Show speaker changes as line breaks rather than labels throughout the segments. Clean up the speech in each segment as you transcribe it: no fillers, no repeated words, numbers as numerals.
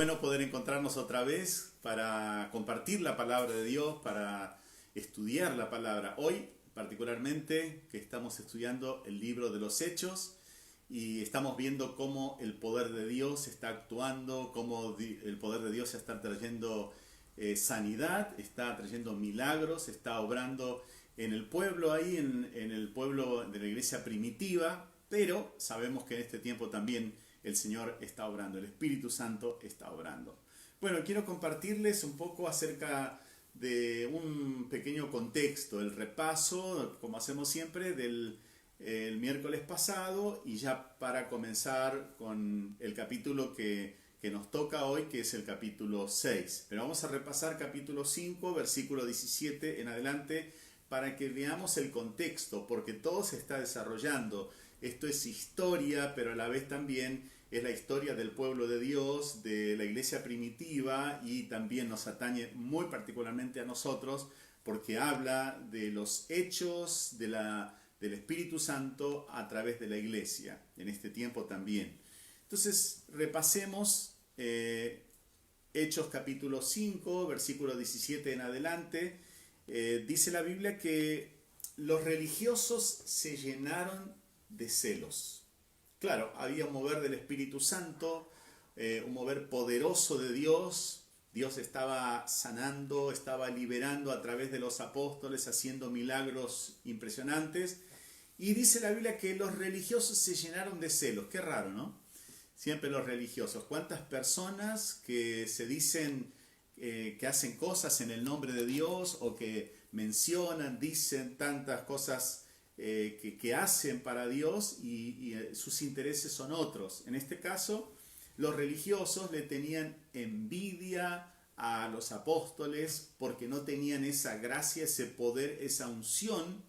bueno poder encontrarnos otra vez para compartir la palabra de Dios, para estudiar la palabra. Hoy, particularmente, que estamos estudiando el libro de los Hechos y estamos viendo cómo el poder de Dios está actuando, cómo el poder de Dios está trayendo sanidad, está trayendo milagros, está obrando en el pueblo ahí, en el pueblo de la iglesia primitiva, pero sabemos que en este tiempo también el Señor está obrando, el Espíritu Santo está obrando. Bueno, quiero compartirles un poco acerca de un pequeño contexto, el repaso, como hacemos siempre, del el miércoles pasado, y ya para comenzar con el capítulo que nos toca hoy, que es el capítulo 6. Pero vamos a repasar capítulo 5, versículo 17 en adelante, para que veamos el contexto, porque todo se está desarrollando. Esto es historia, pero a la vez también es la historia del pueblo de Dios, de la iglesia primitiva, y también nos atañe muy particularmente a nosotros, porque habla de los hechos del Espíritu Santo a través de la iglesia, en este tiempo también. Entonces, repasemos Hechos capítulo 5, versículo 17 en adelante. Dice la Biblia que los religiosos se llenaron de celos. Claro, había un mover del Espíritu Santo, un mover poderoso de Dios. Dios estaba sanando, estaba liberando a través de los apóstoles, haciendo milagros impresionantes. Y dice la Biblia que los religiosos se llenaron de celos. Qué raro, ¿no? Siempre los religiosos. ¿Cuántas personas que se dicen que hacen cosas en el nombre de Dios, o que mencionan, dicen tantas cosas que hacen para Dios, y sus intereses son otros? En este caso, los religiosos le tenían envidia a los apóstoles porque no tenían esa gracia, ese poder, esa unción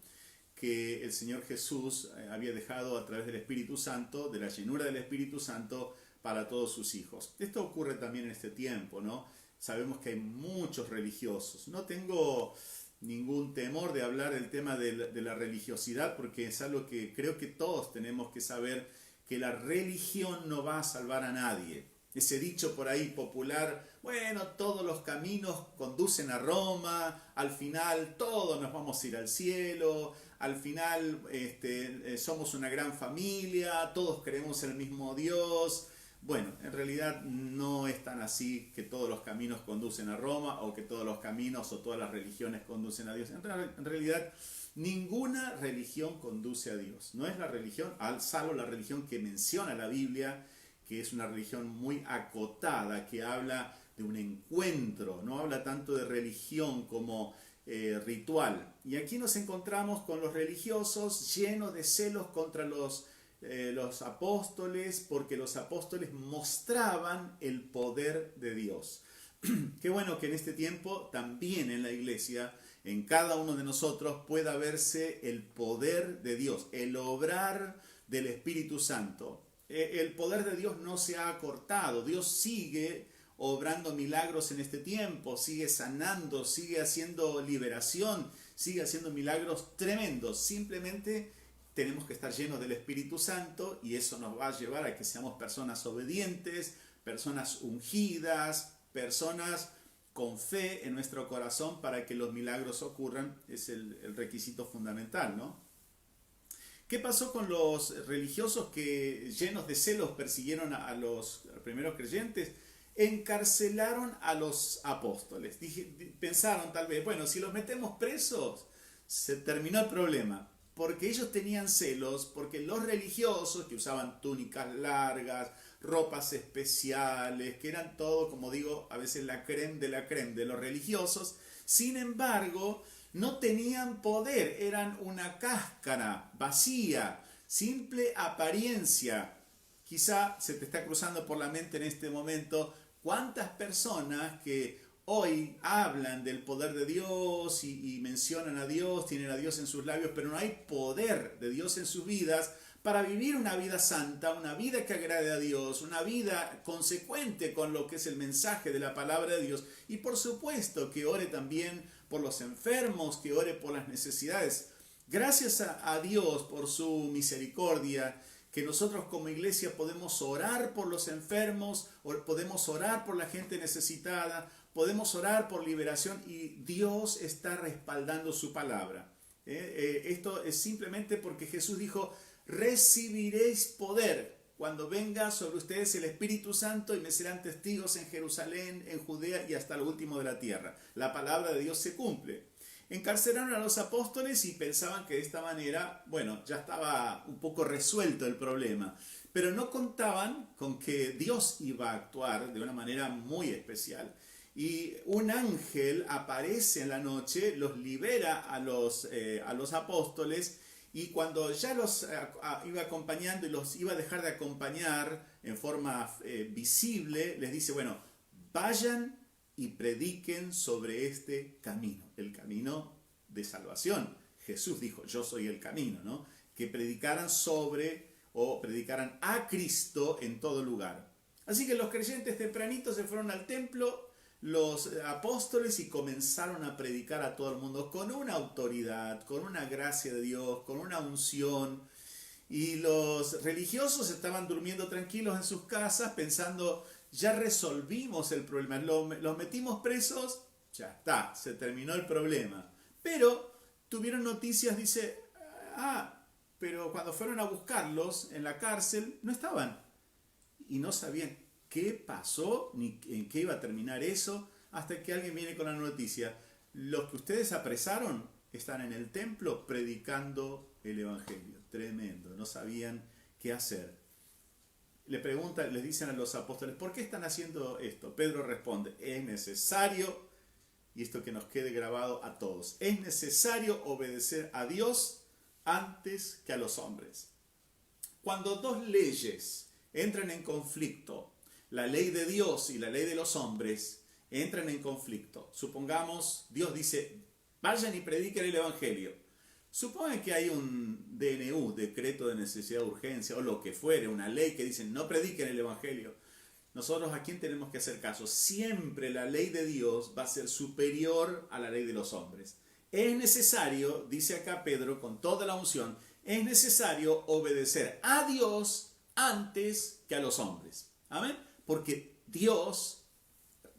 que el Señor Jesús había dejado a través del Espíritu Santo, de la llenura del Espíritu Santo para todos sus hijos. Esto ocurre también en este tiempo, ¿no? Sabemos que hay muchos religiosos. No tengo ningún temor de hablar del tema de la religiosidad, porque es algo que creo que todos tenemos que saber, que la religión no va a salvar a nadie. Ese dicho por ahí popular, bueno, todos los caminos conducen a Roma, al final todos nos vamos a ir al cielo, al final somos una gran familia, todos creemos en el mismo Dios. Bueno, en realidad no es tan así, que todos los caminos conducen a Roma, o que todos los caminos o todas las religiones conducen a Dios. En realidad, ninguna religión conduce a Dios. No es la religión, salvo la religión que menciona la Biblia, que es una religión muy acotada, que habla de un encuentro, no habla tanto de religión como ritual. Y aquí nos encontramos con los religiosos llenos de celos contra los apóstoles, porque los apóstoles mostraban el poder de Dios. Qué bueno que en este tiempo también en la iglesia, en cada uno de nosotros, pueda verse el poder de Dios, el obrar del Espíritu Santo. El poder de Dios no se ha acortado. Dios sigue obrando milagros en este tiempo, sigue sanando, sigue haciendo liberación, sigue haciendo milagros tremendos. Simplemente tenemos que estar llenos del Espíritu Santo, y eso nos va a llevar a que seamos personas obedientes, personas ungidas, personas con fe en nuestro corazón para que los milagros ocurran. Es el requisito fundamental, ¿no? ¿Qué pasó con los religiosos que, llenos de celos, persiguieron a los primeros creyentes? Encarcelaron a los apóstoles. Pensaron tal vez, bueno, si los metemos presos, se terminó el problema. Porque ellos tenían celos, porque los religiosos, que usaban túnicas largas, ropas especiales, que eran todo, como digo, a veces la crème de los religiosos, sin embargo, no tenían poder, eran una cáscara vacía, simple apariencia. Quizá se te está cruzando por la mente en este momento cuántas personas que hoy hablan del poder de Dios y mencionan a Dios, tienen a Dios en sus labios, pero no hay poder de Dios en sus vidas para vivir una vida santa, una vida que agrade a Dios, una vida consecuente con lo que es el mensaje de la palabra de Dios. Y por supuesto que ore también por los enfermos, que ore por las necesidades. Gracias a Dios por su misericordia, que nosotros como iglesia podemos orar por los enfermos, podemos orar por la gente necesitada, podemos orar por liberación y Dios está respaldando su palabra. Esto es simplemente porque Jesús dijo, recibiréis poder cuando venga sobre ustedes el Espíritu Santo y me serán testigos en Jerusalén, en Judea y hasta lo último de la tierra. La palabra de Dios se cumple. Encarcelaron a los apóstoles y pensaban que de esta manera, bueno, ya estaba un poco resuelto el problema. Pero no contaban con que Dios iba a actuar de una manera muy especial. Y un ángel aparece en la noche, los libera a los apóstoles, y cuando ya los iba acompañando y los iba a dejar de acompañar en forma visible, les dice, bueno, vayan y prediquen sobre este camino, el camino de salvación. Jesús dijo, yo soy el camino, ¿no? Que predicaran predicaran a Cristo en todo lugar. Así que los creyentes tempranitos se fueron al templo, los apóstoles, y comenzaron a predicar a todo el mundo con una autoridad, con una gracia de Dios, con una unción. Y los religiosos estaban durmiendo tranquilos en sus casas pensando, ya resolvimos el problema, los metimos presos, ya está, se terminó el problema. Pero tuvieron noticias, dice, pero cuando fueron a buscarlos en la cárcel no estaban. Y no sabían qué pasó, ni en qué iba a terminar eso, hasta que alguien viene con la noticia. Los que ustedes apresaron están en el templo predicando el Evangelio. Tremendo, no sabían qué hacer. Les dicen a los apóstoles, ¿por qué están haciendo esto? Pedro responde, es necesario, y esto que nos quede grabado a todos, es necesario obedecer a Dios antes que a los hombres. Cuando dos leyes entran en conflicto, la ley de Dios y la ley de los hombres entran en conflicto. Supongamos, Dios dice, vayan y prediquen el Evangelio. Supongan que hay un DNU, decreto de necesidad de urgencia, o lo que fuere, una ley que dice, no prediquen el Evangelio. Nosotros, ¿a quién tenemos que hacer caso? Siempre la ley de Dios va a ser superior a la ley de los hombres. Es necesario, dice acá Pedro con toda la unción, es necesario obedecer a Dios antes que a los hombres. Amén. Porque Dios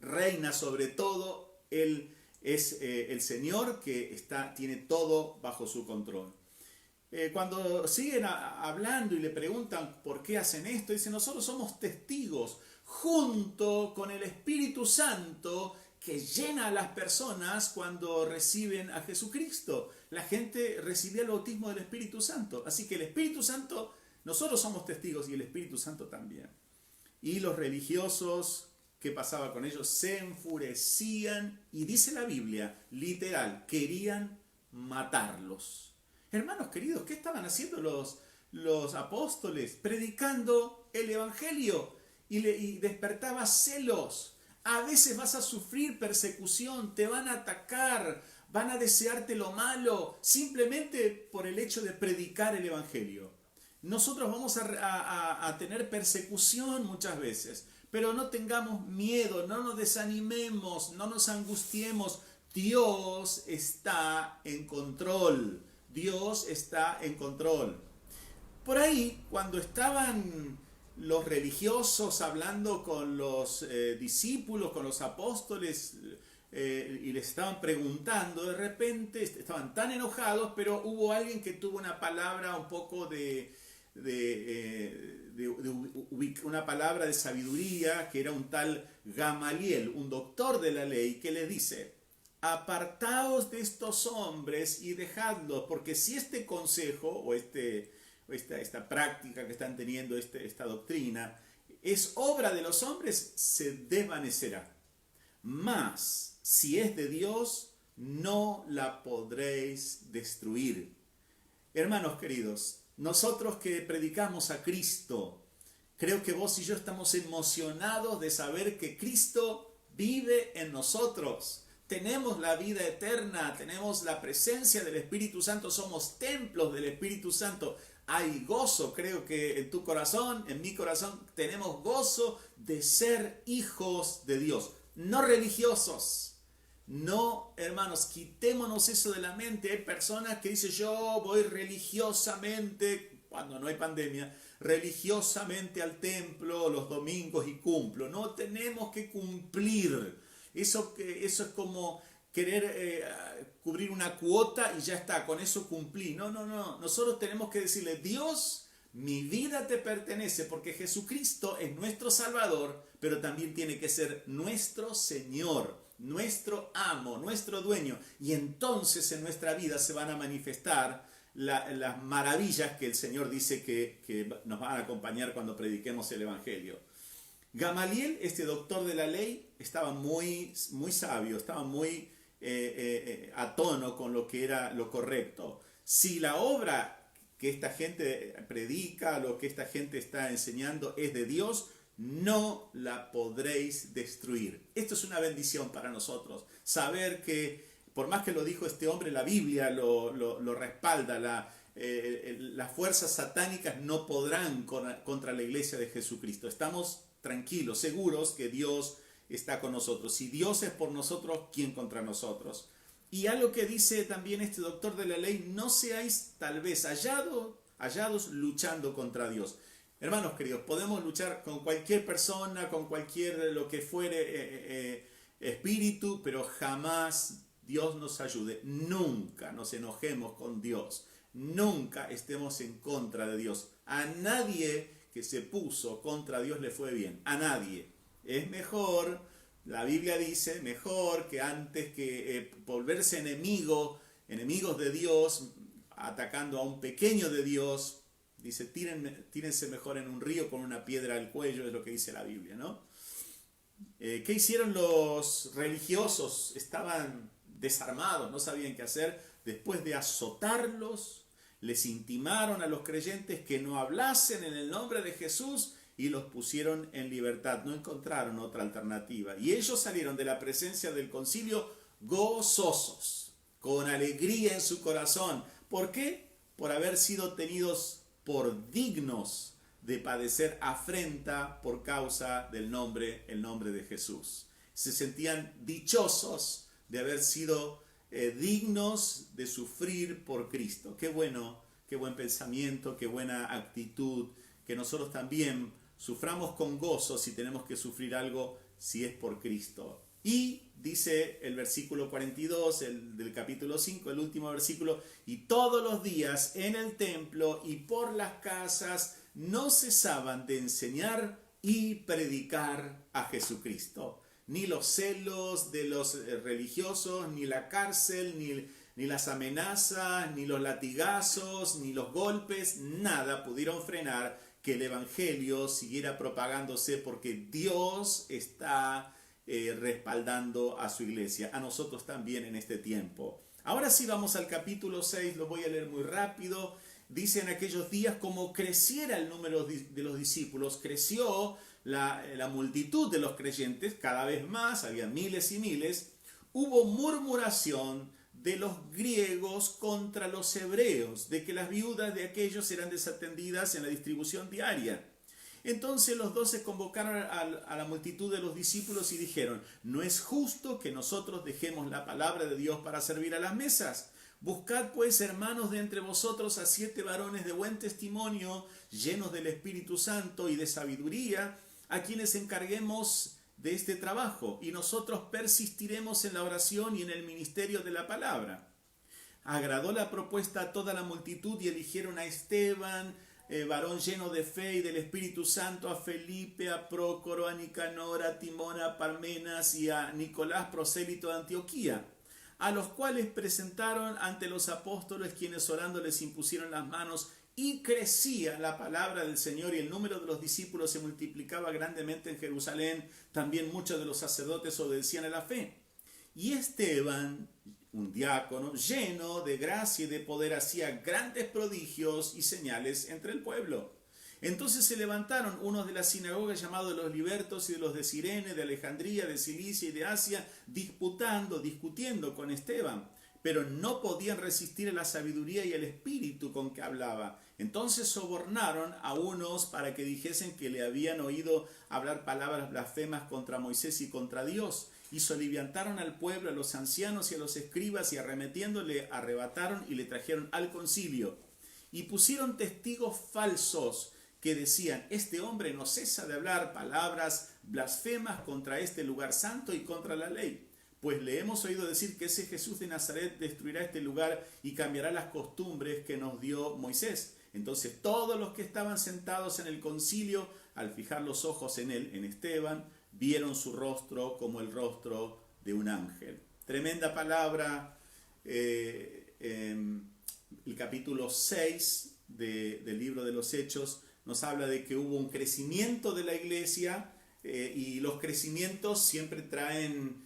reina sobre todo, Él es el Señor que tiene todo bajo su control. Cuando siguen hablando y le preguntan por qué hacen esto, dicen, nosotros somos testigos junto con el Espíritu Santo que llena a las personas cuando reciben a Jesucristo. La gente recibía el bautismo del Espíritu Santo. Así que el Espíritu Santo, nosotros somos testigos y el Espíritu Santo también. Y los religiosos, ¿qué pasaba con ellos? Se enfurecían y dice la Biblia, literal, querían matarlos. Hermanos queridos, ¿qué estaban haciendo los apóstoles? Predicando el Evangelio y despertaba celos. A veces vas a sufrir persecución, te van a atacar, van a desearte lo malo, simplemente por el hecho de predicar el Evangelio. Nosotros vamos a tener persecución muchas veces, pero no tengamos miedo, no nos desanimemos, no nos angustiemos. Dios está en control. Dios está en control. Por ahí, cuando estaban los religiosos hablando con los discípulos, con los apóstoles, y les estaban preguntando, de repente estaban tan enojados, pero hubo alguien que tuvo una palabra un poco una palabra de sabiduría, que era un tal Gamaliel, un doctor de la ley, que le dice, apartaos de estos hombres y dejadlos, porque si este consejo o esta práctica que están teniendo, esta doctrina, es obra de los hombres, se desvanecerá. Mas, si es de Dios, no la podréis destruir. Hermanos queridos, nosotros que predicamos a Cristo, creo que vos y yo estamos emocionados de saber que Cristo vive en nosotros. Tenemos la vida eterna, tenemos la presencia del Espíritu Santo, somos templos del Espíritu Santo. Hay gozo, creo que en tu corazón, en mi corazón, tenemos gozo de ser hijos de Dios, no religiosos. No, hermanos, quitémonos eso de la mente. Hay personas que dicen, yo voy religiosamente, cuando no hay pandemia, religiosamente al templo los domingos y cumplo. No tenemos que cumplir. Eso es como querer cubrir una cuota y ya está, con eso cumplí. No, no, no. Nosotros tenemos que decirle, Dios, mi vida te pertenece porque Jesucristo es nuestro Salvador, pero también tiene que ser nuestro Señor, nuestro amo, nuestro dueño. Y entonces en nuestra vida se van a manifestar las maravillas que el Señor dice que nos van a acompañar cuando prediquemos el Evangelio. Gamaliel, este doctor de la ley, estaba muy, muy sabio, estaba muy a tono con lo que era lo correcto. Si la obra que esta gente predica, lo que esta gente está enseñando es de Dios, no la podréis destruir. Esto es una bendición para nosotros. Saber que, por más que lo dijo este hombre, la Biblia lo respalda. Las fuerzas satánicas no podrán contra la iglesia de Jesucristo. Estamos tranquilos, seguros que Dios está con nosotros. Si Dios es por nosotros, ¿quién contra nosotros? Y algo que dice también este doctor de la ley, no seáis tal vez hallados luchando contra Dios. Hermanos queridos, podemos luchar con cualquier persona, con cualquier lo que fuere espíritu, pero jamás Dios nos ayude. Nunca nos enojemos con Dios. Nunca estemos en contra de Dios. A nadie que se puso contra Dios le fue bien. A nadie. Es mejor, la Biblia dice, mejor que antes que volverse enemigos de Dios, atacando a un pequeño de Dios. Dice, tírense mejor en un río con una piedra al cuello, es lo que dice la Biblia, ¿no? ¿Qué hicieron los religiosos? Estaban desarmados, no sabían qué hacer. Después de azotarlos, les intimaron a los creyentes que no hablasen en el nombre de Jesús y los pusieron en libertad. No encontraron otra alternativa. Y ellos salieron de la presencia del concilio gozosos, con alegría en su corazón. ¿Por qué? Por haber sido tenidos por dignos de padecer afrenta por causa del nombre, el nombre de Jesús. Se sentían dichosos de haber sido dignos de sufrir por Cristo. Qué bueno, qué buen pensamiento, qué buena actitud, que nosotros también suframos con gozo si tenemos que sufrir algo, si es por Cristo. Y dice el versículo 42 del capítulo 5, el último versículo, y todos los días en el templo y por las casas no cesaban de enseñar y predicar a Jesucristo. Ni los celos de los religiosos, ni la cárcel, ni las amenazas, ni los latigazos, ni los golpes, nada pudieron frenar que el Evangelio siguiera propagándose, porque Dios está respaldando a su iglesia, a nosotros también en este tiempo. Ahora sí vamos al capítulo 6, lo voy a leer muy rápido. Dice: en aquellos días, como creciera el número de los discípulos, creció la multitud de los creyentes, cada vez más, había miles y miles, hubo murmuración de los griegos contra los hebreos, de que las viudas de aquellos eran desatendidas en la distribución diaria. Entonces los 12 convocaron a la multitud de los discípulos y dijeron: no es justo que nosotros dejemos la palabra de Dios para servir a las mesas. Buscad pues, hermanos, de entre vosotros a 7 varones de buen testimonio, llenos del Espíritu Santo y de sabiduría, a quienes encarguemos de este trabajo, y nosotros persistiremos en la oración y en el ministerio de la palabra. Agradó la propuesta a toda la multitud y eligieron a Esteban, varón lleno de fe y del Espíritu Santo, a Felipe, a Prócoro, a Nicanor, a Timón, a Parmenas y a Nicolás, prosélito de Antioquía, a los cuales presentaron ante los apóstoles, quienes orando les impusieron las manos, y crecía la palabra del Señor y el número de los discípulos se multiplicaba grandemente en Jerusalén. También muchos de los sacerdotes obedecían a la fe. Y Esteban, un diácono, lleno de gracia y de poder, hacía grandes prodigios y señales entre el pueblo. Entonces se levantaron unos de la sinagoga llamados de los libertos y de los de Cirene, de Alejandría, de Cilicia y de Asia, discutiendo con Esteban, pero no podían resistir a la sabiduría y al espíritu con que hablaba. Entonces sobornaron a unos para que dijesen que le habían oído hablar palabras blasfemas contra Moisés y contra Dios, y soliviantaron al pueblo, a los ancianos y a los escribas, y arremetiéndole arrebataron y le trajeron al concilio, y pusieron testigos falsos que decían: este hombre no cesa de hablar palabras blasfemas contra este lugar santo y contra la ley. Pues le hemos oído decir que ese Jesús de Nazaret destruirá este lugar y cambiará las costumbres que nos dio Moisés. Entonces todos los que estaban sentados en el concilio, al fijar los ojos en él, en Esteban, vieron su rostro como el rostro de un ángel. Tremenda palabra. El capítulo 6 del libro de los Hechos nos habla de que hubo un crecimiento de la iglesia, y los crecimientos siempre traen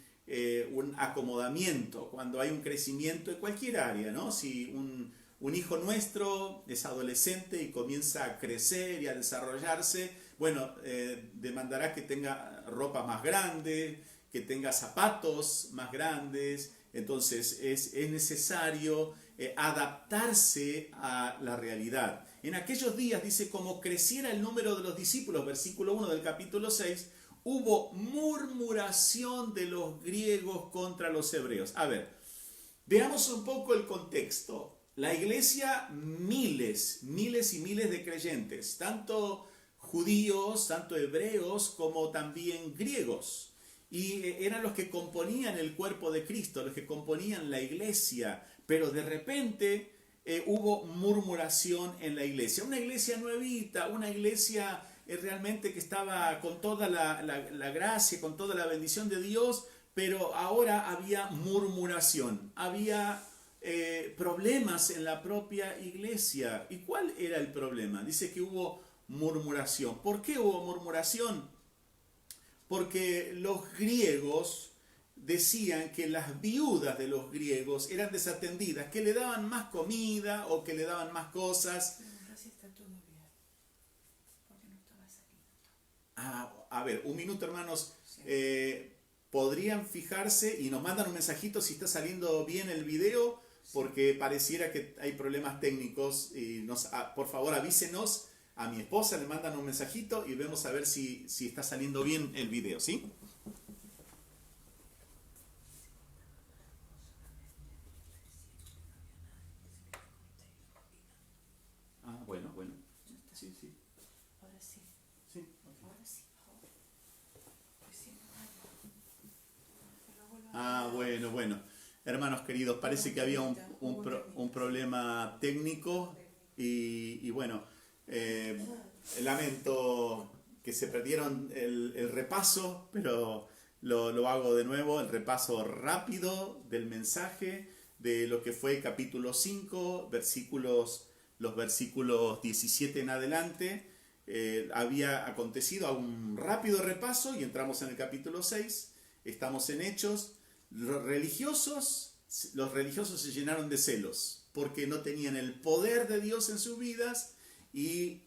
un acomodamiento. Cuando hay un crecimiento en cualquier área, ¿no? Si un hijo nuestro es adolescente y comienza a crecer y a desarrollarse, bueno, demandará que tenga ropa más grande, que tenga zapatos más grandes. Entonces es necesario adaptarse a la realidad. En aquellos días, dice, como creciera el número de los discípulos, versículo 1 del capítulo 6, hubo murmuración de los griegos contra los hebreos. A ver, veamos un poco el contexto. La iglesia, miles y miles de creyentes, tanto judíos, tanto hebreos, como también griegos. Y eran los que componían el cuerpo de Cristo, los que componían la iglesia. Pero de repente hubo murmuración en la iglesia. Una iglesia nuevita, una iglesia realmente que estaba con toda la gracia, con toda la bendición de Dios, pero ahora había murmuración, había problemas en la propia iglesia. ¿Y cuál era el problema? Dice que hubo murmuración. ¿Por qué hubo murmuración? Porque los griegos decían que las viudas de los griegos eran desatendidas, que le daban más comida o que le daban más cosas. A ver, un minuto, hermanos. Podrían fijarse y nos mandan un mensajito si está saliendo bien el video, porque pareciera que hay problemas técnicos. Y por favor, avísenos. A mi esposa le mandan un mensajito y vemos a ver si está saliendo bien el video, ¿sí? Bueno. Sí, sí.
Ahora sí.
Sí, okay.
Ahora sí. Pues sí,
Bueno. Hermanos queridos, parece que había un problema técnico y bueno, lamento que se perdieron el repaso, pero lo hago de nuevo, el repaso rápido del mensaje de lo que fue capítulo 5, los versículos 17 en adelante. Había acontecido un rápido repaso y entramos en el capítulo 6, estamos en Hechos. Los religiosos se llenaron de celos porque no tenían el poder de Dios en sus vidas, y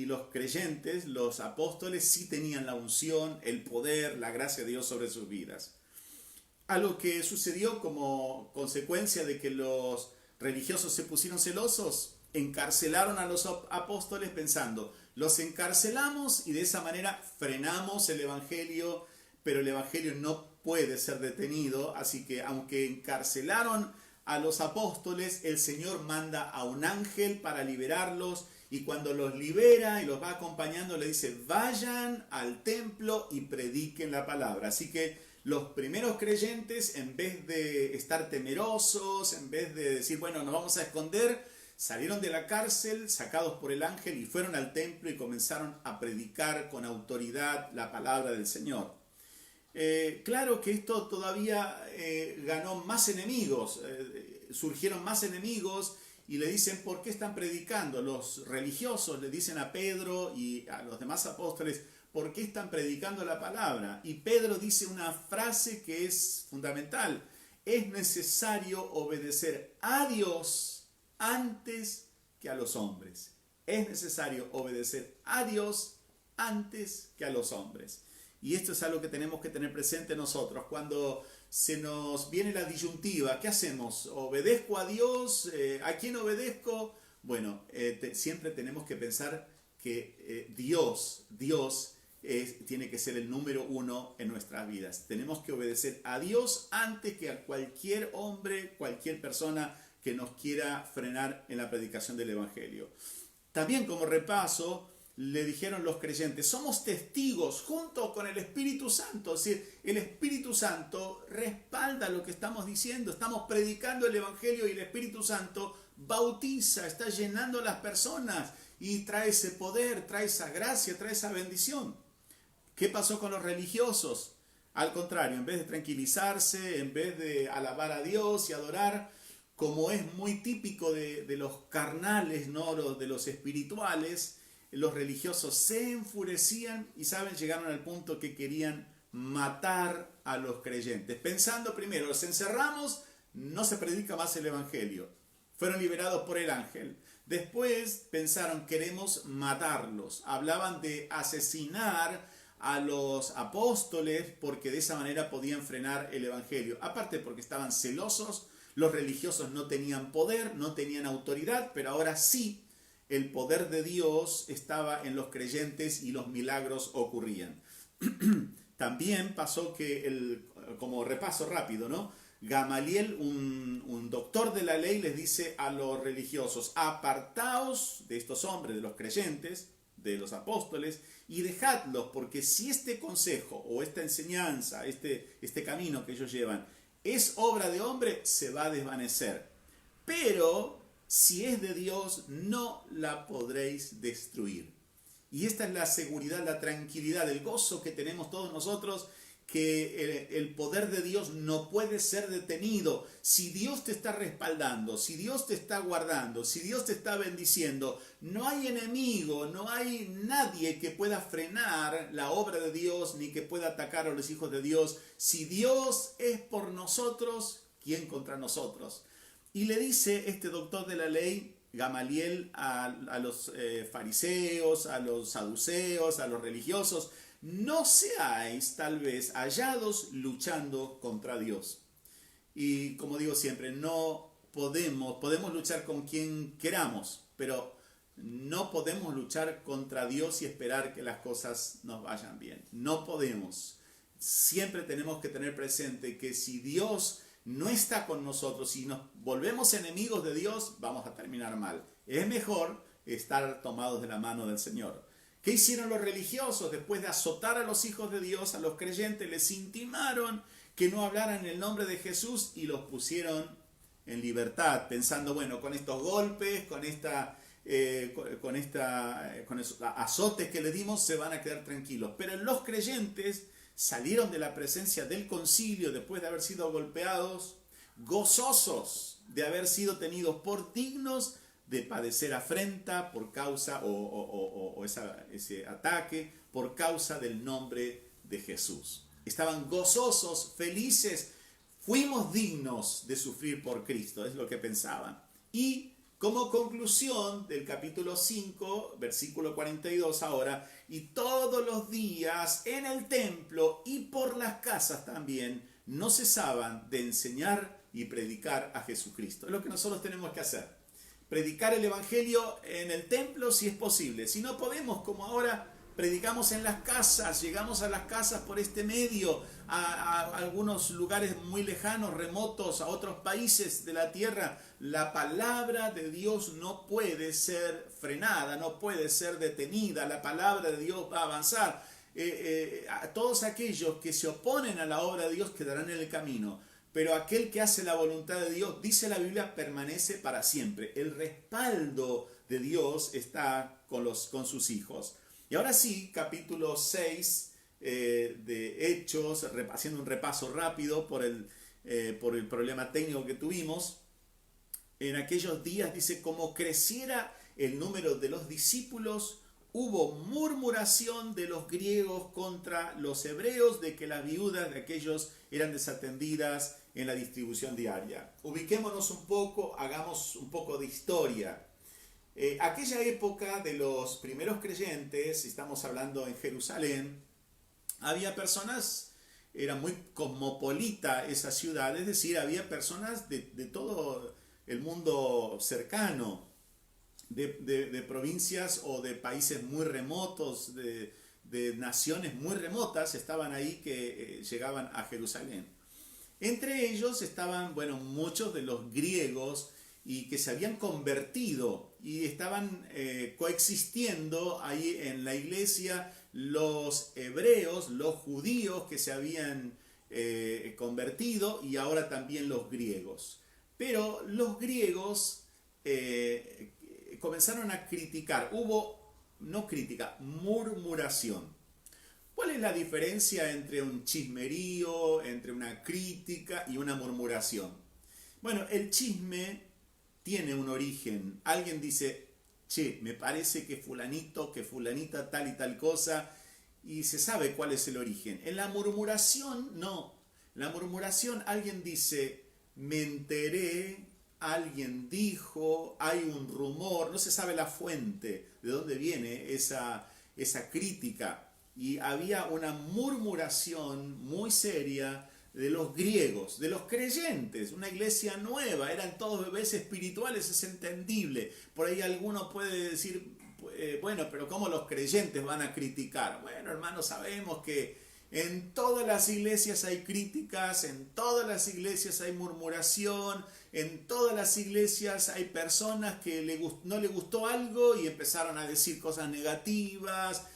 los creyentes, los apóstoles, sí tenían la unción, el poder, la gracia de Dios sobre sus vidas. Algo que sucedió como consecuencia de que los religiosos se pusieron celosos, encarcelaron a los apóstoles pensando: los encarcelamos y de esa manera frenamos el evangelio, pero el evangelio no puede ser detenido. Así que aunque encarcelaron a los apóstoles, el Señor manda a un ángel para liberarlos, y cuando los libera y los va acompañando le dice: vayan al templo y prediquen la palabra. Así que los primeros creyentes, en vez de estar temerosos, en vez de decir, bueno, nos vamos a esconder, salieron de la cárcel sacados por el ángel y fueron al templo y comenzaron a predicar con autoridad la palabra del Señor. Claro que esto todavía ganó más enemigos, surgieron más enemigos y le dicen: ¿por qué están predicando? Los religiosos le dicen a Pedro y a los demás apóstoles: ¿por qué están predicando la palabra? Y Pedro dice una frase que es fundamental: es necesario obedecer a Dios antes que a los hombres. Es necesario obedecer a Dios antes que a los hombres. Y esto es algo que tenemos que tener presente nosotros. Cuando se nos viene la disyuntiva, ¿qué hacemos? ¿Obedezco a Dios? ¿A quién obedezco? Bueno, siempre tenemos que pensar que Dios tiene que ser el número uno en nuestras vidas. Tenemos que obedecer a Dios antes que a cualquier hombre, cualquier persona que nos quiera frenar en la predicación del Evangelio. También como repaso, le dijeron los creyentes, somos testigos junto con el Espíritu Santo. Es decir, el Espíritu Santo respalda lo que estamos diciendo. Estamos predicando el Evangelio y el Espíritu Santo bautiza, está llenando a las personas y trae ese poder, trae esa gracia, trae esa bendición. ¿Qué pasó con los religiosos? Al contrario, en vez de tranquilizarse, en vez de alabar a Dios y adorar, como es muy típico de los carnales, ¿no? De los espirituales, los religiosos se enfurecían y, ¿saben? Llegaron al punto que querían matar a los creyentes. Pensando primero, los encerramos, no se predica más el Evangelio. Fueron liberados por el ángel. Después pensaron, queremos matarlos. Hablaban de asesinar a los apóstoles porque de esa manera podían frenar el Evangelio. Aparte porque estaban celosos, los religiosos no tenían poder, no tenían autoridad, pero ahora sí el poder de Dios estaba en los creyentes y los milagros ocurrían. También pasó que, como repaso rápido, ¿no? Gamaliel, un doctor de la ley, les dice a los religiosos, apartaos de estos hombres, de los creyentes, de los apóstoles, y dejadlos, porque si este consejo o esta enseñanza, este camino que ellos llevan, es obra de hombre, se va a desvanecer. Pero si es de Dios, no la podréis destruir. Y esta es la seguridad, la tranquilidad, el gozo que tenemos todos nosotros, que el poder de Dios no puede ser detenido. Si Dios te está respaldando, si Dios te está guardando, si Dios te está bendiciendo, no hay enemigo, no hay nadie que pueda frenar la obra de Dios ni que pueda atacar a los hijos de Dios. Si Dios es por nosotros, ¿quién contra nosotros? Y le dice este doctor de la ley, Gamaliel, a los fariseos, a los saduceos, a los religiosos, no seáis tal vez hallados luchando contra Dios. Y como digo siempre, no podemos luchar con quien queramos, pero no podemos luchar contra Dios y esperar que las cosas nos vayan bien. No podemos. Siempre tenemos que tener presente que si Dios no está con nosotros, si nos volvemos enemigos de Dios, vamos a terminar mal. Es mejor estar tomados de la mano del Señor. ¿Qué hicieron los religiosos? Después de azotar a los hijos de Dios, a los creyentes, les intimaron que no hablaran en el nombre de Jesús y los pusieron en libertad, pensando, bueno, con estos golpes, con esos azotes que le dimos, se van a quedar tranquilos. Pero los creyentes salieron de la presencia del concilio después de haber sido golpeados, gozosos de haber sido tenidos por dignos de padecer afrenta por causa ese ataque por causa del nombre de Jesús. Estaban gozosos, felices, fuimos dignos de sufrir por Cristo, es lo que pensaban. Y como conclusión del capítulo 5, versículo 42 ahora, y todos los días en el templo y por las casas también no cesaban de enseñar y predicar a Jesucristo. Es lo que nosotros tenemos que hacer. Predicar el Evangelio en el templo si es posible. Si no podemos, como ahora predicamos en las casas, llegamos a las casas por este medio, a algunos lugares muy lejanos, remotos, a otros países de la tierra. La palabra de Dios no puede ser frenada, no puede ser detenida. La palabra de Dios va a avanzar. A todos aquellos que se oponen a la obra de Dios quedarán en el camino. Pero aquel que hace la voluntad de Dios, dice la Biblia, permanece para siempre. El respaldo de Dios está con sus hijos. Y ahora sí, capítulo 6 de Hechos, haciendo un repaso rápido por el problema técnico que tuvimos. En aquellos días, dice, como creciera el número de los discípulos, hubo murmuración de los griegos contra los hebreos de que las viudas de aquellos eran desatendidas en la distribución diaria. Ubiquémonos un poco, hagamos un poco de historia. Aquella época de los primeros creyentes, estamos hablando en Jerusalén, había personas, era muy cosmopolita esa ciudad, es decir, había personas de todo el mundo cercano, de provincias o de países muy remotos, de naciones muy remotas, estaban ahí que llegaban a Jerusalén. Entre ellos estaban, bueno, muchos de los griegos y que se habían convertido y estaban coexistiendo ahí en la iglesia los hebreos, los judíos que se habían convertido y ahora también los griegos. Pero los griegos comenzaron a criticar, no crítica, murmuración. ¿Cuál es la diferencia entre un chismerío, entre una crítica y una murmuración? Bueno, el chisme tiene un origen. Alguien dice, che, me parece que fulanito, que fulanita tal y tal cosa, y se sabe cuál es el origen. En la murmuración, no. En la murmuración alguien dice, me enteré, alguien dijo, hay un rumor, no se sabe la fuente, de dónde viene esa crítica. Y había una murmuración muy seria de los griegos, de los creyentes, una iglesia nueva, eran todos bebés espirituales, es entendible. Por ahí alguno puede decir, bueno, pero ¿cómo los creyentes van a criticar? Bueno, hermanos, sabemos que en todas las iglesias hay críticas, en todas las iglesias hay murmuración, en todas las iglesias hay personas que no le gustó algo y empezaron a decir cosas negativas,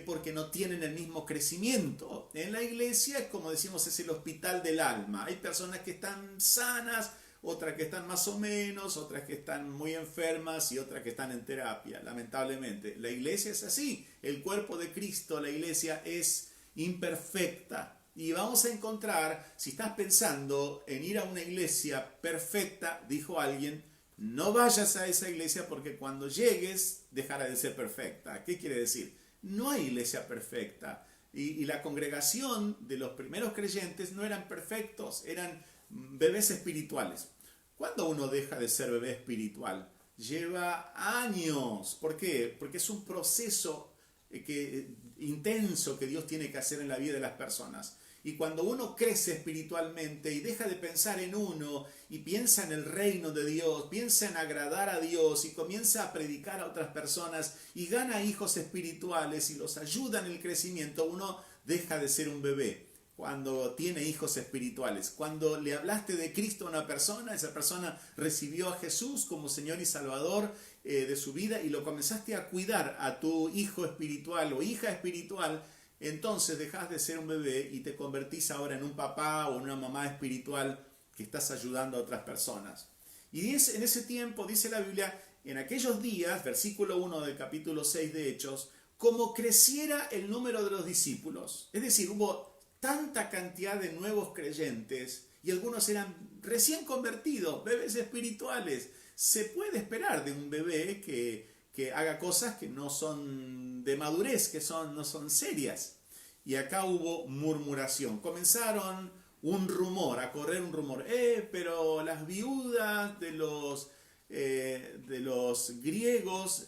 porque no tienen el mismo crecimiento. En la iglesia, como decimos, es el hospital del alma. Hay personas que están sanas, otras que están más o menos, otras que están muy enfermas y otras que están en terapia, lamentablemente. La iglesia es así. El cuerpo de Cristo, la iglesia es imperfecta. Y vamos a encontrar, si estás pensando en ir a una iglesia perfecta, dijo alguien, no vayas a esa iglesia porque cuando llegues dejará de ser perfecta. ¿Qué quiere decir? No hay iglesia perfecta. Y la congregación de los primeros creyentes no eran perfectos, eran bebés espirituales. ¿Cuándo uno deja de ser bebé espiritual? Lleva años. ¿Por qué? Porque es un proceso intenso que Dios tiene que hacer en la vida de las personas. Y cuando uno crece espiritualmente y deja de pensar en uno y piensa en el reino de Dios, piensa en agradar a Dios y comienza a predicar a otras personas y gana hijos espirituales y los ayuda en el crecimiento, uno deja de ser un bebé cuando tiene hijos espirituales. Cuando le hablaste de Cristo a una persona, esa persona recibió a Jesús como Señor y Salvador de su vida y lo comenzaste a cuidar a tu hijo espiritual o hija espiritual, entonces dejas de ser un bebé y te convertís ahora en un papá o en una mamá espiritual que estás ayudando a otras personas. Y en ese tiempo, dice la Biblia, en aquellos días, versículo 1 del capítulo 6 de Hechos, como creciera el número de los discípulos. Es decir, hubo tanta cantidad de nuevos creyentes y algunos eran recién convertidos, bebés espirituales. Se puede esperar de un bebé que haga cosas que no son de madurez, que no son serias. Y acá hubo murmuración. Comenzaron a correr un rumor. Pero las viudas de los griegos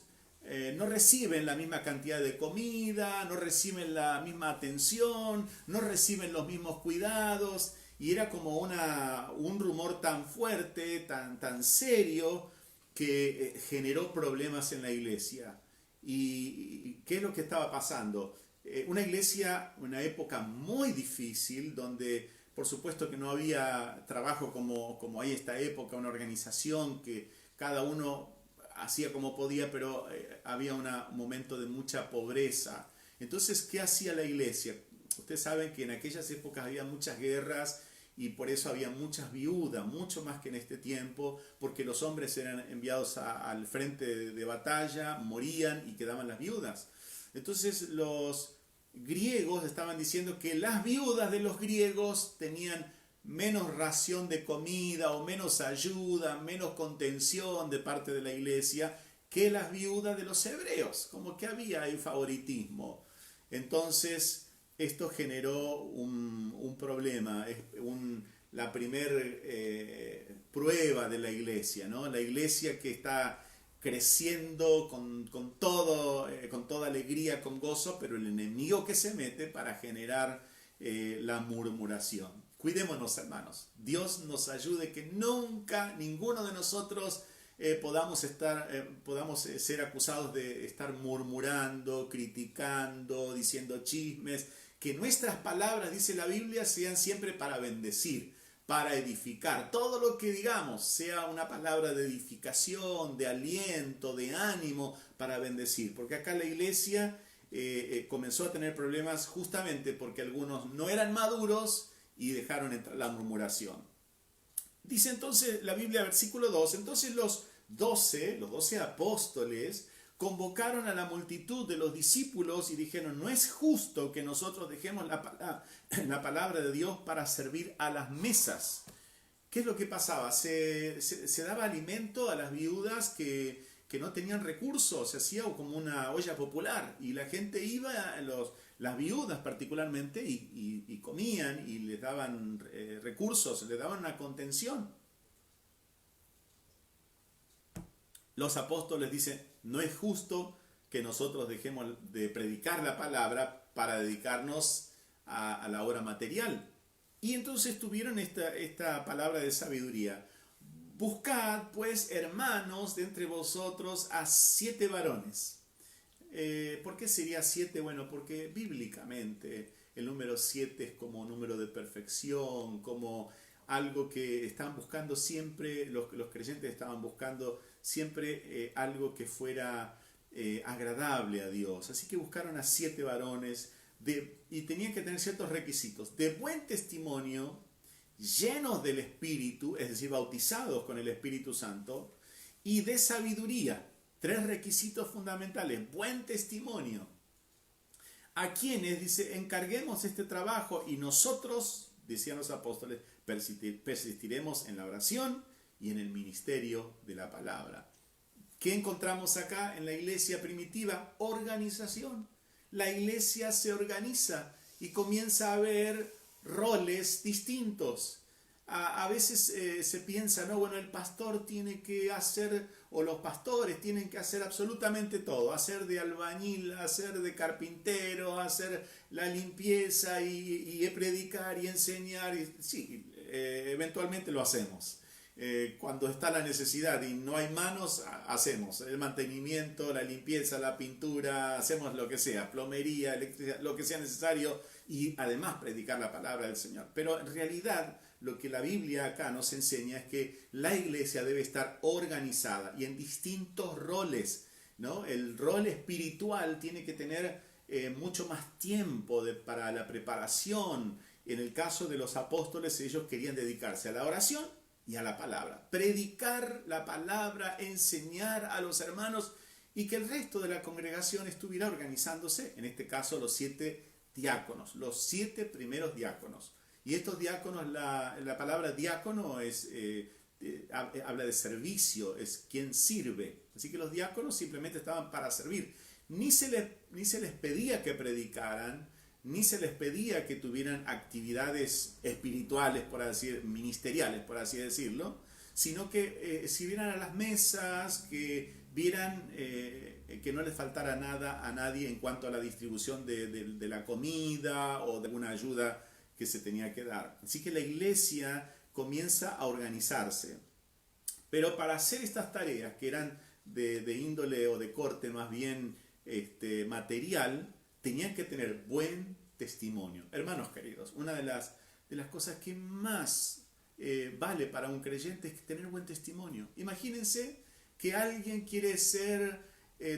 no reciben la misma cantidad de comida, no reciben la misma atención, no reciben los mismos cuidados. Y era como un rumor tan fuerte, tan serio, que generó problemas en la iglesia. ¿Y qué es lo que estaba pasando? Una iglesia, una época muy difícil, donde por supuesto que no había trabajo como hay esta época, una organización que cada uno hacía como podía, pero había un momento de mucha pobreza. Entonces, ¿qué hacía la iglesia? Ustedes saben que en aquellas épocas había muchas guerras, y por eso había muchas viudas, mucho más que en este tiempo, porque los hombres eran enviados al frente de batalla, morían y quedaban las viudas. Entonces los griegos estaban diciendo que las viudas de los griegos tenían menos ración de comida o menos ayuda, menos contención de parte de la iglesia que las viudas de los hebreos, como que había ahí favoritismo. Entonces esto generó un problema, la primer prueba de la iglesia, ¿no? La iglesia que está creciendo con toda alegría, con gozo, pero el enemigo que se mete para generar la murmuración. Cuidémonos, hermanos. Dios nos ayude que nunca ninguno de nosotros podamos ser acusados de estar murmurando, criticando, diciendo chismes. Que nuestras palabras, dice la Biblia, sean siempre para bendecir, para edificar. Todo lo que digamos sea una palabra de edificación, de aliento, de ánimo para bendecir. Porque acá la iglesia comenzó a tener problemas justamente porque algunos no eran maduros y dejaron entrar la murmuración. Dice entonces la Biblia, versículo 2, entonces los 12 apóstoles convocaron a la multitud de los discípulos y dijeron, no es justo que nosotros dejemos la palabra de Dios para servir a las mesas. ¿Qué es lo que pasaba? Se daba alimento a las viudas que no tenían recursos, se hacía como una olla popular y la gente iba, las viudas particularmente, y comían y les daban recursos, les daban una contención. Los apóstoles dicen, no es justo que nosotros dejemos de predicar la palabra para dedicarnos a la obra material. Y entonces tuvieron esta palabra de sabiduría. Buscad, pues, hermanos, de entre vosotros a 7 varones. ¿Por qué sería 7? Bueno, porque bíblicamente el número 7 es como número de perfección, como algo que estaban buscando siempre, los creyentes estaban buscando siempre algo que fuera agradable a Dios. Así que buscaron a 7 varones y tenían que tener ciertos requisitos: de buen testimonio, llenos del Espíritu, es decir, bautizados con el Espíritu Santo, y de sabiduría. 3 requisitos fundamentales: buen testimonio. A quienes, dice, encarguemos este trabajo y nosotros, decían los apóstoles, persistiremos en la oración y en el ministerio de la palabra. ¿Qué encontramos acá en la iglesia primitiva? Organización. La iglesia se organiza y comienza a haber roles distintos. A veces se piensa, no, bueno, el pastor tiene que hacer, o los pastores tienen que hacer absolutamente todo, hacer de albañil, hacer de carpintero, hacer la limpieza y predicar y enseñar. Sí, eventualmente lo hacemos. Cuando está la necesidad y no hay manos, hacemos el mantenimiento, la limpieza, la pintura, hacemos lo que sea, plomería, electricidad, lo que sea necesario, y además predicar la palabra del Señor. Pero en realidad lo que la Biblia acá nos enseña es que la iglesia debe estar organizada y en distintos roles, ¿no? El rol espiritual tiene que tener mucho más tiempo para la preparación. En el caso de los apóstoles, ellos querían dedicarse a la oración y a la palabra, predicar la palabra, enseñar a los hermanos, y que el resto de la congregación estuviera organizándose, en este caso los 7 diáconos, los 7 primeros diáconos. Y estos diáconos, la palabra diácono habla de servicio, es quien sirve. Así que los diáconos simplemente estaban para servir. Ni se les pedía que predicaran, ni se les pedía que tuvieran actividades espirituales, por así decir, ministeriales, por así decirlo, sino que sirvieran a las mesas, que vieran que no les faltara nada a nadie en cuanto a la distribución de la comida o de alguna ayuda que se tenía que dar. Así que la iglesia comienza a organizarse. Pero para hacer estas tareas, que eran de índole o de corte más bien material, tenían que tener buen testimonio. Hermanos queridos, una de las cosas que más vale para un creyente es tener buen testimonio. Imagínense que alguien quiere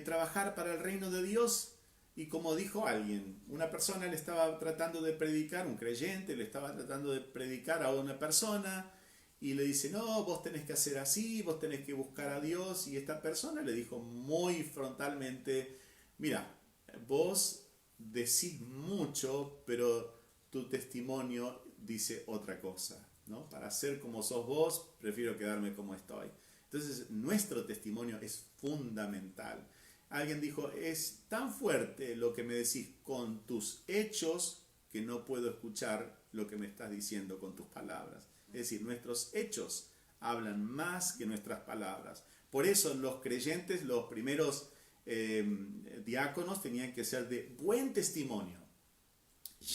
trabajar para el reino de Dios, y como dijo alguien, una persona le estaba tratando de predicar, un creyente le estaba tratando de predicar a una persona, y le dice, no, vos tenés que hacer así, vos tenés que buscar a Dios, y esta persona le dijo muy frontalmente, mira, vos decís mucho, pero tu testimonio dice otra cosa, ¿no? Para ser como sos vos, prefiero quedarme como estoy. Entonces, nuestro testimonio es fundamental. Alguien dijo, es tan fuerte lo que me decís con tus hechos que no puedo escuchar lo que me estás diciendo con tus palabras. Es decir, nuestros hechos hablan más que nuestras palabras. Por eso los creyentes, los primeros diáconos, tenían que ser de buen testimonio,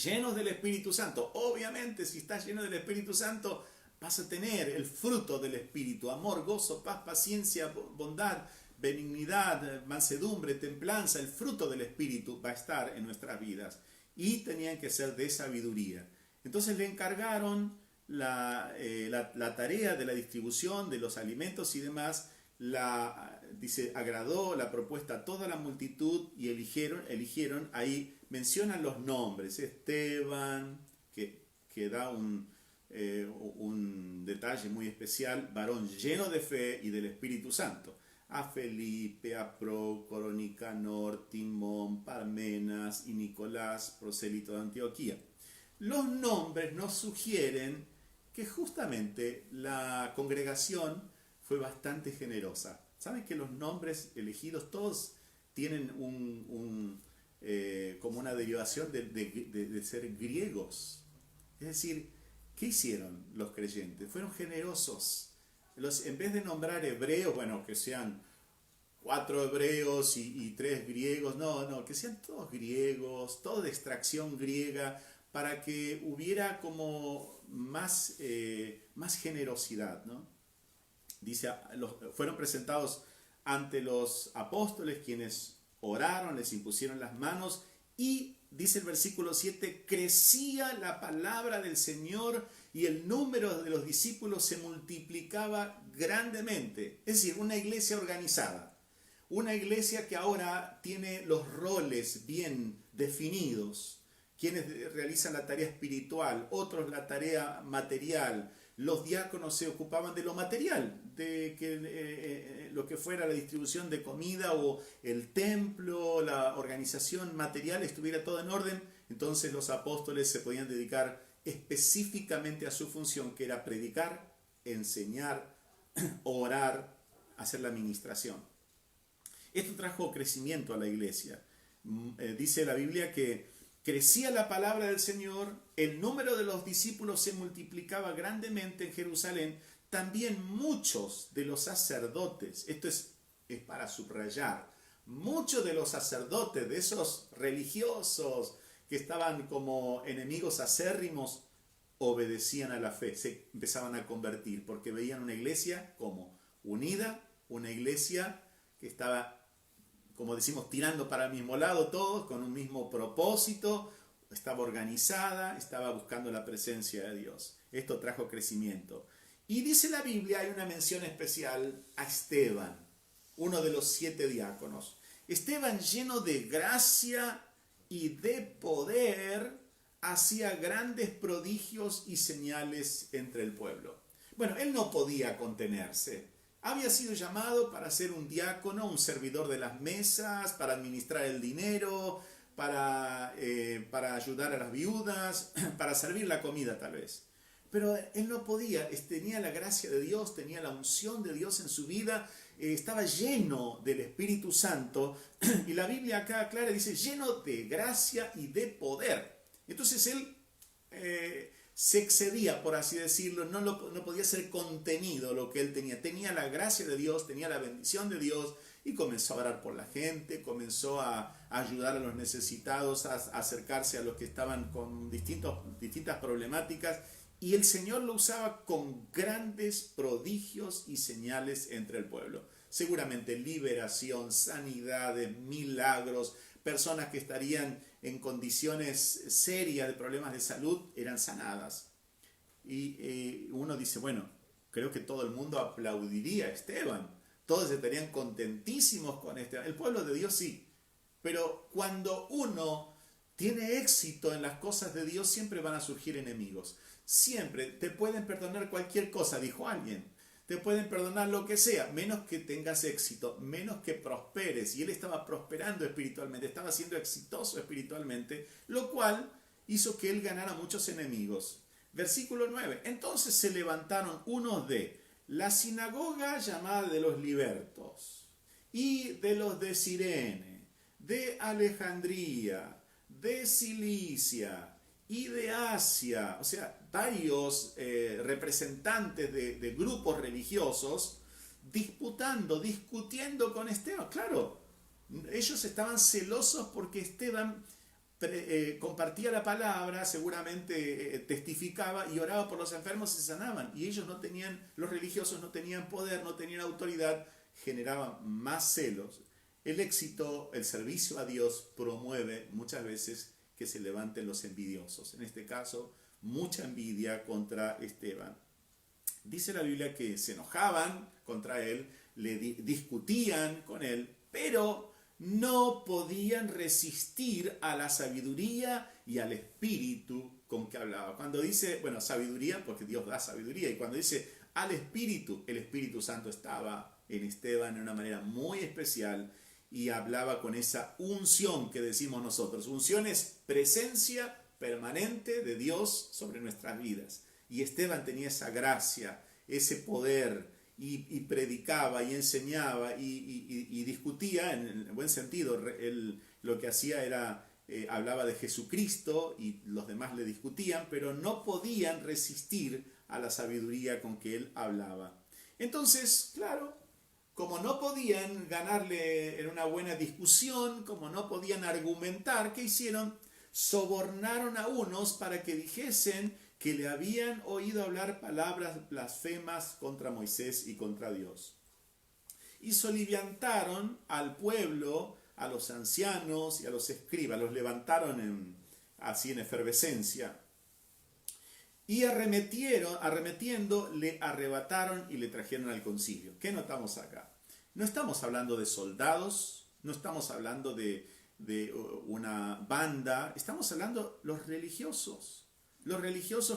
llenos del Espíritu Santo. Obviamente, si estás lleno del Espíritu Santo, vas a tener el fruto del Espíritu: amor, gozo, paz, paciencia, bondad, benignidad, mansedumbre, templanza. El fruto del Espíritu va a estar en nuestras vidas, y tenían que ser de sabiduría. Entonces le encargaron la tarea de la distribución de los alimentos y demás, dice, agradó la propuesta a toda la multitud y eligieron, ahí mencionan los nombres, Esteban, que da un detalle muy especial, varón lleno de fe y del Espíritu Santo. A Felipe, a Prócoro, Nicanor, Timón, Parmenas y Nicolás, prosélito de Antioquía. Los nombres nos sugieren que justamente la congregación fue bastante generosa. ¿Saben que los nombres elegidos todos tienen como una derivación de ser griegos? Es decir, ¿qué hicieron los creyentes? Fueron generosos. En vez de nombrar hebreos, bueno, que sean 4 hebreos y 3 griegos, no, que sean todos griegos, todos de extracción griega, para que hubiera como más generosidad, ¿no? Dice, fueron presentados ante los apóstoles, quienes oraron, les impusieron las manos y, dice el versículo 7, crecía la palabra del Señor y el número de los discípulos se multiplicaba grandemente. Es decir, una iglesia organizada, una iglesia que ahora tiene los roles bien definidos, quienes realizan la tarea espiritual, otros la tarea material. Los diáconos se ocupaban de lo material, de que lo que fuera la distribución de comida o el templo, la organización material estuviera todo en orden. Entonces los apóstoles se podían dedicar específicamente a su función, que era predicar, enseñar, orar, hacer la administración. Esto trajo crecimiento a la iglesia. Dice la Biblia que crecía la palabra del Señor, el número de los discípulos se multiplicaba grandemente en Jerusalén, también muchos de los sacerdotes, esto es para subrayar, muchos de los sacerdotes, de esos religiosos que estaban como enemigos acérrimos, obedecían a la fe, se empezaban a convertir, porque veían una iglesia como unida, una iglesia que estaba, como decimos, tirando para el mismo lado todos, con un mismo propósito, estaba organizada, estaba buscando la presencia de Dios. Esto trajo crecimiento. Y dice la Biblia, hay una mención especial a Esteban, uno de los 7 diáconos. Esteban, lleno de gracia y de poder, hacía grandes prodigios y señales entre el pueblo. Bueno, él no podía contenerse. Había sido llamado para ser un diácono, un servidor de las mesas, para administrar el dinero, para ayudar a las viudas, para servir la comida tal vez. Pero él no podía, tenía la gracia de Dios, tenía la unción de Dios en su vida, estaba lleno del Espíritu Santo, y la Biblia acá clara dice, lleno de gracia y de poder. Entonces él se excedía, por así decirlo, no podía ser contenido lo que él tenía. Tenía la gracia de Dios, tenía la bendición de Dios y comenzó a orar por la gente, comenzó a ayudar a los necesitados, a acercarse a los que estaban con distintas problemáticas, y el Señor lo usaba con grandes prodigios y señales entre el pueblo. Seguramente liberación, sanidades, milagros, personas que estarían en condiciones serias de problemas de salud eran sanadas. Y uno dice, bueno, creo que todo el mundo aplaudiría a Esteban. Todos estarían contentísimos con Esteban. El pueblo de Dios sí. Pero cuando uno tiene éxito en las cosas de Dios, siempre van a surgir enemigos. Siempre te pueden perdonar cualquier cosa, dijo alguien. Te pueden perdonar lo que sea, menos que tengas éxito, menos que prosperes. Y él estaba prosperando espiritualmente, estaba siendo exitoso espiritualmente, lo cual hizo que él ganara muchos enemigos. Versículo 9. Entonces se levantaron unos de la sinagoga llamada de los libertos, y de los de Cirene, de Alejandría, de Cilicia y de Asia, o sea, varios representantes de grupos religiosos discutiendo con Esteban. Claro, ellos estaban celosos porque Esteban compartía la palabra, seguramente testificaba y oraba por los enfermos y se sanaban. Y ellos no tenían, los religiosos no tenían poder, no tenían autoridad, generaban más celos. El éxito, el servicio a Dios promueve muchas veces que se levanten los envidiosos. En este caso, mucha envidia contra Esteban. Dice la Biblia que se enojaban contra él, discutían con él, pero no podían resistir a la sabiduría y al espíritu con que hablaba. Cuando dice, bueno, sabiduría, porque Dios da sabiduría, y cuando dice al espíritu, el Espíritu Santo estaba en Esteban de una manera muy especial y hablaba con esa unción que decimos nosotros. Unción es presencia permanente de Dios sobre nuestras vidas. Y Esteban tenía esa gracia, ese poder, y predicaba y enseñaba y discutía en el buen sentido. Él lo que hacía era, hablaba de Jesucristo y los demás le discutían, pero no podían resistir a la sabiduría con que él hablaba. Entonces, claro, como no podían ganarle en una buena discusión, como no podían argumentar, ¿qué hicieron? Sobornaron a unos para que dijesen que le habían oído hablar palabras blasfemas contra Moisés y contra Dios. Y soliviantaron al pueblo, a los ancianos y a los escribas, los levantaron así en efervescencia. Y arremetiendo, le arrebataron y le trajeron al concilio. ¿Qué notamos acá? No estamos hablando de soldados, no estamos hablando de una banda, estamos hablando de los religiosos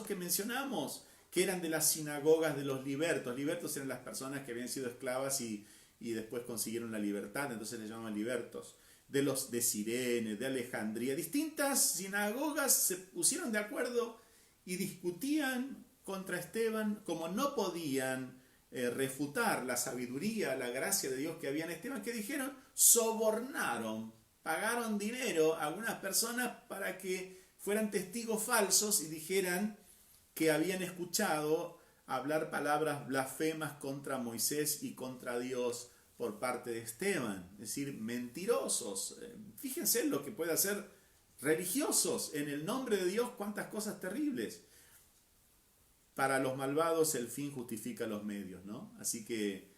que mencionamos, que eran de las sinagogas de los libertos. Libertos eran las personas que habían sido esclavas y después consiguieron la libertad, entonces les llamaban libertos. De los de Cirene, de Alejandría, distintas sinagogas se pusieron de acuerdo y discutían contra Esteban. Como no podían refutar la sabiduría, la gracia de Dios que había en Esteban, ¿qué dijeron? Sobornaron, pagaron dinero a algunas personas para que fueran testigos falsos y dijeran que habían escuchado hablar palabras blasfemas contra Moisés y contra Dios por parte de Esteban. Es decir, mentirosos. Fíjense lo que puede hacer religiosos en el nombre de Dios, cuántas cosas terribles. Para los malvados el fin justifica los medios, ¿no? Así que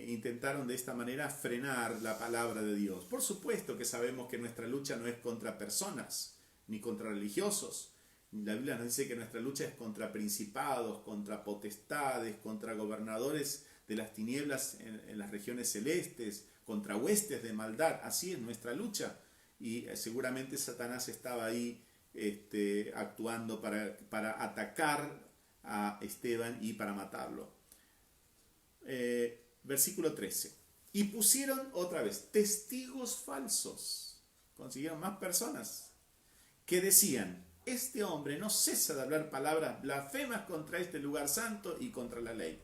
intentaron de esta manera frenar la palabra de Dios. Por supuesto que sabemos que nuestra lucha no es contra personas ni contra religiosos. La Biblia nos dice que nuestra lucha es contra principados, contra potestades, contra gobernadores de las tinieblas en las regiones celestes, contra huestes de maldad. Así es nuestra lucha. Y seguramente Satanás estaba ahí actuando para atacar a Esteban y para matarlo. Versículo 13. Y pusieron otra vez testigos falsos. Consiguieron más personas que decían: este hombre no cesa de hablar palabras blasfemas contra este lugar santo y contra la ley.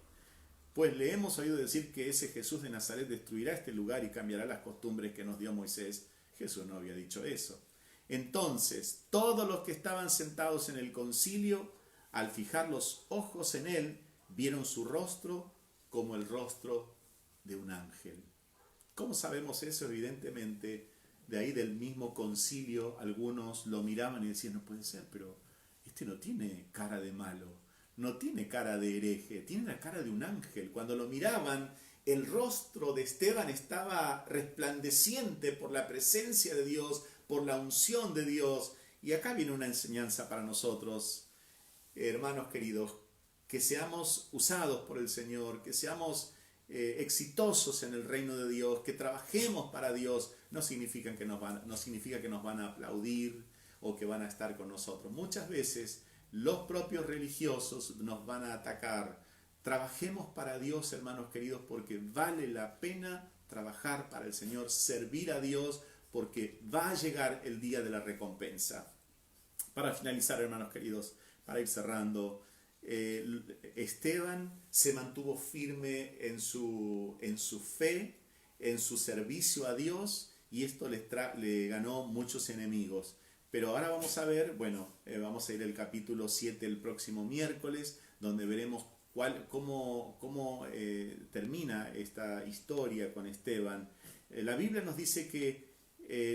Pues le hemos oído decir que ese Jesús de Nazaret destruirá este lugar y cambiará las costumbres que nos dio Moisés. Jesús no había dicho eso. Entonces, todos los que estaban sentados en el concilio, al fijar los ojos en él, vieron su rostro como el rostro de un ángel. ¿Cómo sabemos eso? Evidentemente, de ahí del mismo concilio, algunos lo miraban y decían: no puede ser, pero este no tiene cara de malo, no tiene cara de hereje, tiene la cara de un ángel. Cuando lo miraban, el rostro de Esteban estaba resplandeciente por la presencia de Dios, por la unción de Dios. Y acá viene una enseñanza para nosotros, hermanos queridos, que seamos usados por el Señor, que seamos exitosos en el reino de Dios, que trabajemos para Dios. No significa que nos van a aplaudir o que van a estar con nosotros. Muchas veces los propios religiosos nos van a atacar. Trabajemos para Dios, hermanos queridos, porque vale la pena trabajar para el Señor, servir a Dios, porque va a llegar el día de la recompensa. Para finalizar, hermanos queridos, para ir cerrando, Esteban se mantuvo firme en su fe, en su servicio a Dios, y esto le ganó muchos enemigos. Pero ahora vamos a ver, vamos a ir al capítulo 7 el próximo miércoles, donde veremos cómo termina esta historia con Esteban. La Biblia nos dice que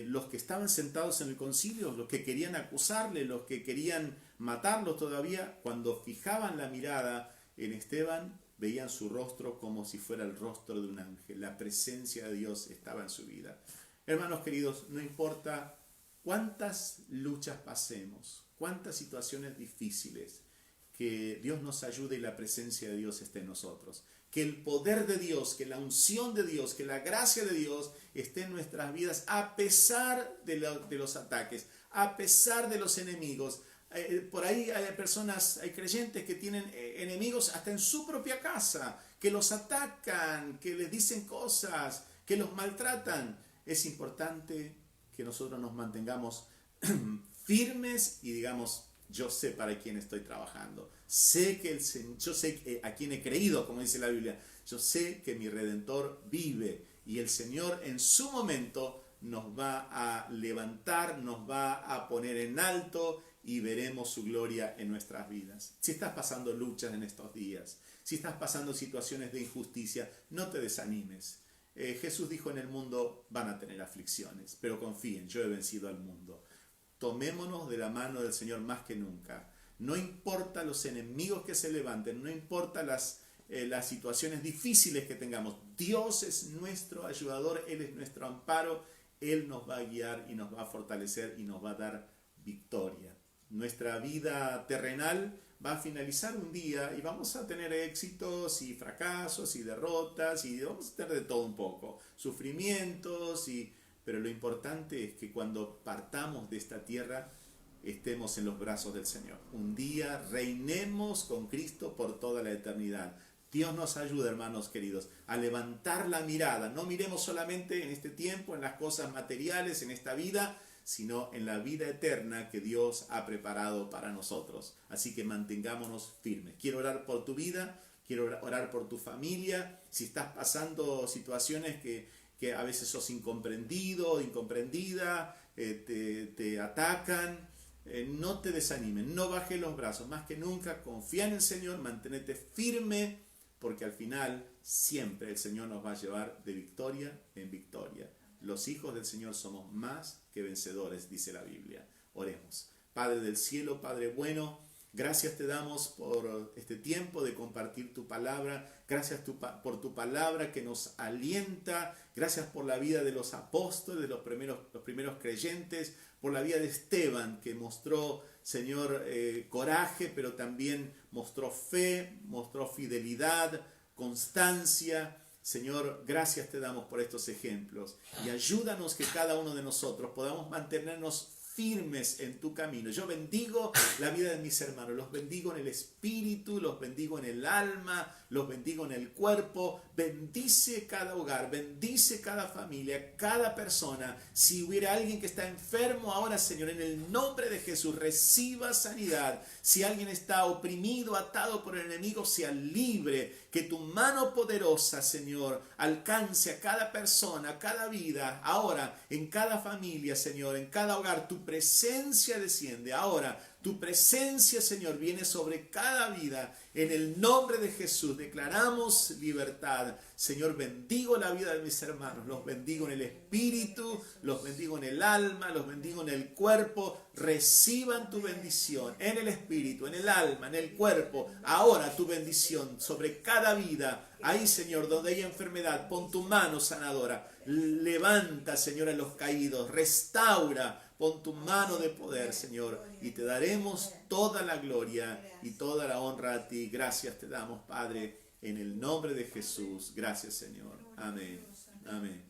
los que estaban sentados en el concilio, los que querían acusarle, los que querían matarlo todavía, cuando fijaban la mirada en Esteban, veían su rostro como si fuera el rostro de un ángel. La presencia de Dios estaba en su vida. Hermanos queridos, no importa cuántas luchas pasemos, cuántas situaciones difíciles. Que Dios nos ayude y la presencia de Dios esté en nosotros. Que el poder de Dios, que la unción de Dios, que la gracia de Dios esté en nuestras vidas a pesar de los ataques, a pesar de los enemigos. Por ahí hay personas, hay creyentes que tienen enemigos hasta en su propia casa, que los atacan, que les dicen cosas, que los maltratan. Es importante que nosotros nos mantengamos firmes y digamos, yo sé para quién estoy trabajando. Yo sé a quién he creído, como dice la Biblia. Yo sé que mi Redentor vive y el Señor en su momento nos va a levantar, nos va a poner en alto y veremos su gloria en nuestras vidas. Si estás pasando luchas en estos días, si estás pasando situaciones de injusticia, no te desanimes. Jesús dijo: en el mundo van a tener aflicciones, pero confíen, yo he vencido al mundo. Tomémonos de la mano del Señor más que nunca. No importa los enemigos que se levanten, no importa las situaciones difíciles que tengamos. Dios es nuestro ayudador, Él es nuestro amparo. Él nos va a guiar y nos va a fortalecer y nos va a dar victoria. Nuestra vida terrenal va a finalizar un día y vamos a tener éxitos y fracasos y derrotas y vamos a tener de todo un poco. Sufrimientos pero lo importante es que cuando partamos de esta tierra estemos en los brazos del Señor. Un día reinemos con Cristo por toda la eternidad. Dios nos ayuda, hermanos queridos, a levantar la mirada. No miremos solamente en este tiempo, en las cosas materiales, en esta vida, sino en la vida eterna que Dios ha preparado para nosotros. Así que mantengámonos firmes. Quiero orar por tu vida, quiero orar por tu familia. Si estás pasando situaciones que a veces sos incomprendido, incomprendida, te atacan, no te desanimen, no bajes los brazos, más que nunca confía en el Señor, manténete firme, porque al final siempre el Señor nos va a llevar de victoria en victoria. Los hijos del Señor somos más que vencedores, dice la Biblia. Oremos. Padre del cielo, Padre bueno, gracias te damos por este tiempo de compartir tu palabra. Gracias por tu palabra que nos alienta. Gracias por la vida de los apóstoles, de los primeros creyentes, por la vida de Esteban, que mostró, Señor, coraje, pero también mostró fe, mostró fidelidad, constancia. Señor, gracias te damos por estos ejemplos y ayúdanos que cada uno de nosotros podamos mantenernos firmes en tu camino. Yo bendigo la vida de mis hermanos, los bendigo en el espíritu, los bendigo en el alma, los bendigo en el cuerpo. Bendice cada hogar, bendice cada familia, cada persona. Si hubiera alguien que está enfermo ahora, Señor, en el nombre de Jesús, reciba sanidad. Si alguien está oprimido, atado por el enemigo, sea libre. Que tu mano poderosa, Señor, alcance a cada persona, cada vida, ahora, en cada familia, Señor, en cada hogar. Tu presencia desciende ahora. Tu presencia, Señor, viene sobre cada vida. En el nombre de Jesús declaramos libertad. Señor, bendigo la vida de mis hermanos. Los bendigo en el espíritu, los bendigo en el alma, los bendigo en el cuerpo. Reciban tu bendición en el espíritu, en el alma, en el cuerpo. Ahora tu bendición sobre cada vida. Ahí, Señor, donde hay enfermedad, pon tu mano sanadora. Levanta, Señor, a los caídos. Restaura. Pon tu mano de poder, Señor, y te daremos toda la gloria y toda la honra a ti. Gracias te damos, Padre, en el nombre de Jesús. Gracias, Señor. Amén. Amén.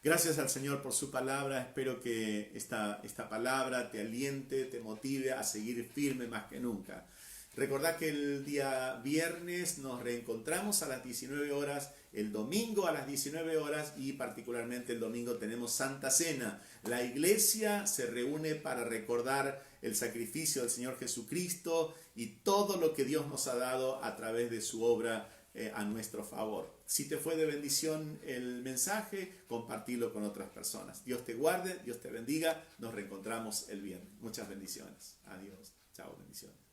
Gracias al Señor por su palabra. Espero que esta palabra te aliente, te motive a seguir firme más que nunca. Recordad que el día viernes nos reencontramos a las 19 horas, el domingo a las 19 horas y particularmente el domingo tenemos Santa Cena. La iglesia se reúne para recordar el sacrificio del Señor Jesucristo y todo lo que Dios nos ha dado a través de su obra a nuestro favor. Si te fue de bendición el mensaje, compartilo con otras personas. Dios te guarde, Dios te bendiga. Nos reencontramos el viernes. Muchas bendiciones. Adiós. Chao, bendiciones.